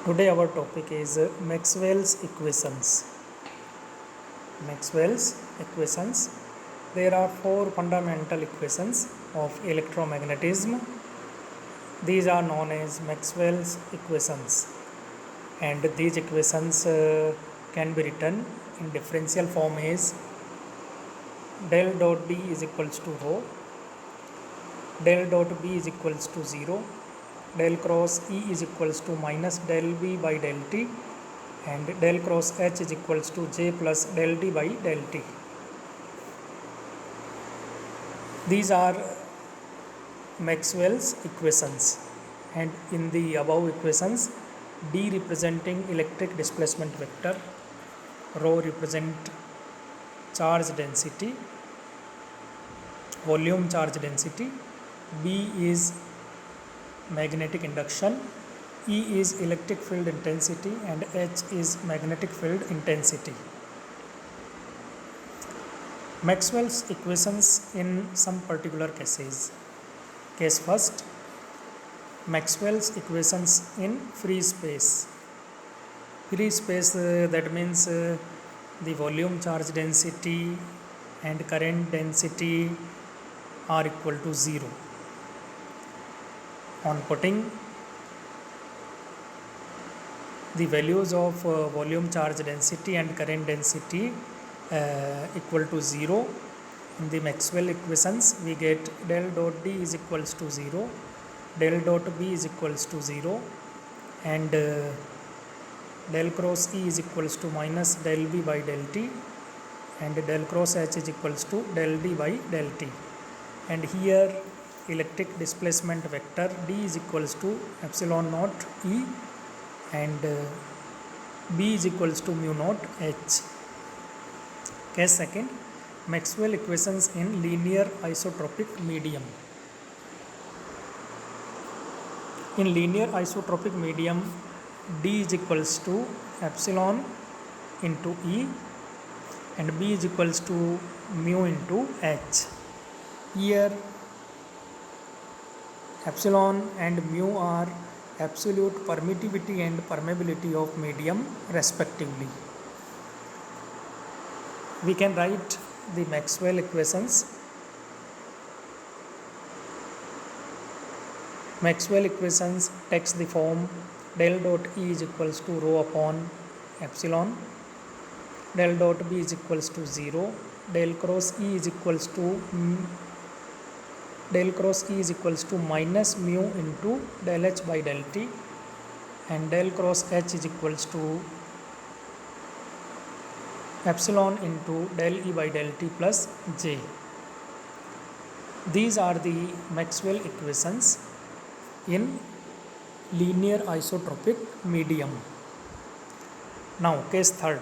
Today our topic is Maxwell's equations. Maxwell's equations. There are four fundamental equations of electromagnetism. These are known as Maxwell's equations, and these equations can be written in differential form as del dot D is equals to rho, del dot B is equals to 0, del cross E is equals to minus del B by del T, and del cross H is equals to J plus del D by del T. These are Maxwell's equations, and in the above equations, D representing electric displacement vector, rho represent charge density, volume charge density, B is magnetic induction, E is electric field intensity, and H is magnetic field intensity. Maxwell's equations in some particular cases. Case first, Maxwell's equations in free space. Free space that means the volume charge density and current density are equal to 0. On putting the values of volume charge density and current density equal to 0 in the Maxwell equations, we get del dot D is equals to 0, del dot B is equals to 0, and del cross E is equals to minus del B by del T, and del cross H is equals to del D by del T. And here electric displacement vector D is equals to epsilon naught E, and B is equals to mu naught H. Case second, Maxwell equations in linear isotropic medium. In linear isotropic medium, D is equals to epsilon into E, and B is equals to mu into H. Here epsilon and mu are absolute permittivity and permeability of medium respectively. We can write the Maxwell equations. Maxwell equations takes the form del dot E is equals to rho upon epsilon, del dot B is equals to 0, del cross E is equals to minus mu into del H by del T, and del cross H is equals to epsilon into del E by del T plus J. These are the Maxwell equations in linear isotropic medium. Now case third,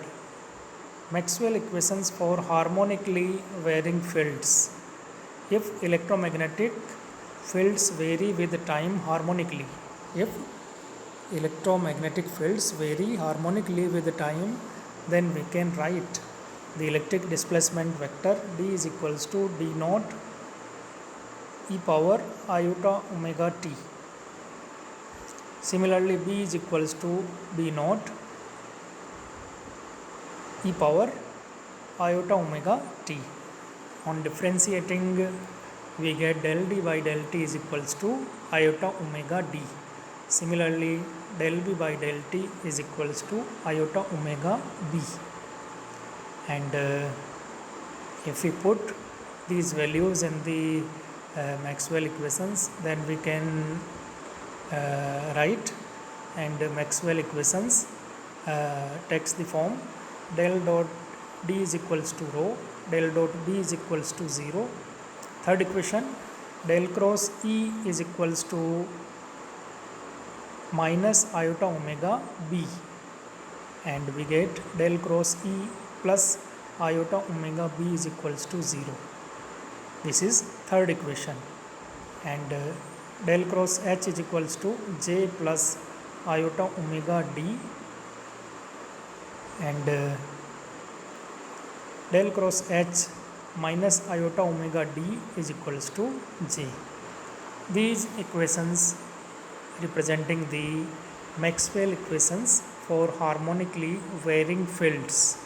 Maxwell equations for harmonically varying fields. If electromagnetic fields vary with time harmonically, if electromagnetic fields vary harmonically with time, then we can write the electric displacement vector D is equals to D naught e power iota omega t. Similarly, B is equals to B naught e power iota omega t. On differentiating, we get del D by del T is equals to iota omega d. Similarly, del B by del T is equals to iota omega b. And if we put these values in the Maxwell equations, then we can write, and Maxwell equations takes the form del dot D is equals to rho, del dot B is equals to 0. Third equation, del cross E is equals to minus iota omega b, and we get del cross E plus iota omega b is equals to 0. This is third equation. And del cross H is equals to J plus iota omega d, and del cross H minus iota omega d is equals to J. These equations representing the Maxwell equations for harmonically varying fields.